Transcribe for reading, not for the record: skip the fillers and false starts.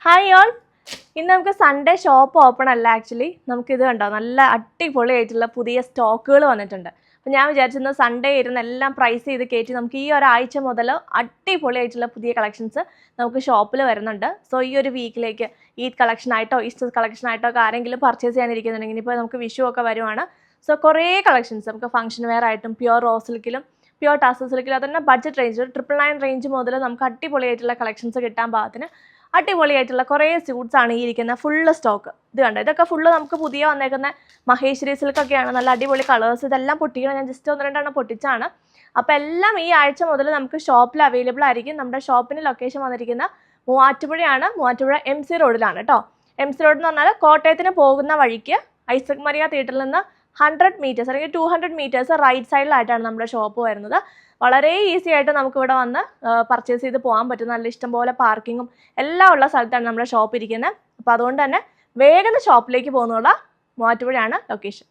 Hi all. ഇന്ന് നമുക്ക് Sunday shop open അല്ല. ആക്ച്വലി നമുക്കിത് കണ്ടോ, നല്ല അടിപൊളിയായിട്ടുള്ള പുതിയ സ്റ്റോക്കുകൾ വന്നിട്ടുണ്ട്. അപ്പോൾ ഞാൻ വിചാരിച്ചിരുന്നത് സൺഡേ ഇരുന്ന് എല്ലാം പ്രൈസ് ചെയ്ത് കയറ്റി നമുക്ക് ഈ ഒരാഴ്ച മുതൽ അടിപൊളിയായിട്ടുള്ള പുതിയ കളക്ഷൻസ് നമുക്ക് ഷോപ്പിൽ വരുന്നുണ്ട്. സോ ഈ ഒരു വീക്കിലേക്ക് ഈദ് കളക്ഷൻ ആയിട്ടോ ഈസ്റ്റർ കളക്ഷൻ ആയിട്ടോ ഒക്കെ ആരെങ്കിലും പർച്ചേസ് ചെയ്യാനിരിക്കുന്നുണ്ടെങ്കിൽ ഇപ്പോൾ നമുക്ക് വിഷു ഒക്കെ വരുവാണ്. സോ കുറേ കളക്ഷൻസ് നമുക്ക് ഫംഗ്ഷൻ വെയർ ആയിട്ടും പ്യുവർ റോ സിൽക്കിലും പ്യുവർ ടാസൽ സിൽക്കിലും അതന്നെ ബഡ്ജറ്റ് റേഞ്ച് 999 റേഞ്ച് മുതൽ നമുക്ക് അടിപൊളിയായിട്ടുള്ള കളക്ഷൻസ് കിട്ടാൻ പാകത്തിന് അടിപൊളിയായിട്ടുള്ള കുറേ സ്യൂട്ട്സ് ആണ് ഈ ഇരിക്കുന്ന ഫുള്ള് സ്റ്റോക്ക്. ഇത് കണ്ടോ, ഇതൊക്കെ ഫുള്ള് നമുക്ക് പുതിയ വന്നേക്കുന്ന മഹേശ്വരി സിൽക്കൊക്കെയാണ്. നല്ല അടിപൊളി കളേഴ്സ്. ഇതെല്ലാം പൊട്ടിക്കണം, ഞാൻ ജസ്റ്റ് 1-2 പൊട്ടിച്ചാണ്. അപ്പോൾ എല്ലാം ഈ ആഴ്ച മുതൽ നമുക്ക് ഷോപ്പിൽ അവൈലബിൾ ആയിരിക്കും. നമ്മുടെ ഷോപ്പിന് ലൊക്കേഷൻ വന്നിരിക്കുന്ന മൂവാറ്റുപുഴയാണ്. മൂവാറ്റുപുഴ MC റോഡിലാണ് കേട്ടോ. MC റോഡ് എന്ന് പറഞ്ഞാൽ കോട്ടയത്തിന് പോകുന്ന വഴിക്ക് ഐസക് മരിയ തിയേറ്ററിൽ നിന്ന് 100 മീറ്റേഴ്സ് അല്ലെങ്കിൽ 200 മീറ്റേഴ്സ് റൈറ്റ് സൈഡിലായിട്ടാണ് നമ്മുടെ ഷോപ്പ് വരുന്നത്. വളരെ ഈസി ആയിട്ട് നമുക്ക് ഇവിടെ വന്ന് പർച്ചേസ് ചെയ്ത് പോകാൻ പറ്റും. നല്ല ഇഷ്ടംപോലെ പാർക്കിങ്ങും എല്ലാം ഉള്ള സ്ഥലത്താണ് നമ്മുടെ ഷോപ്പ് ഇരിക്കുന്നത്. അപ്പോൾ അതുകൊണ്ട് തന്നെ വേഗം ഷോപ്പിലേക്ക് പോകുന്നുള്ള മൂവാറ്റുപുഴയാണ് ലൊക്കേഷൻ.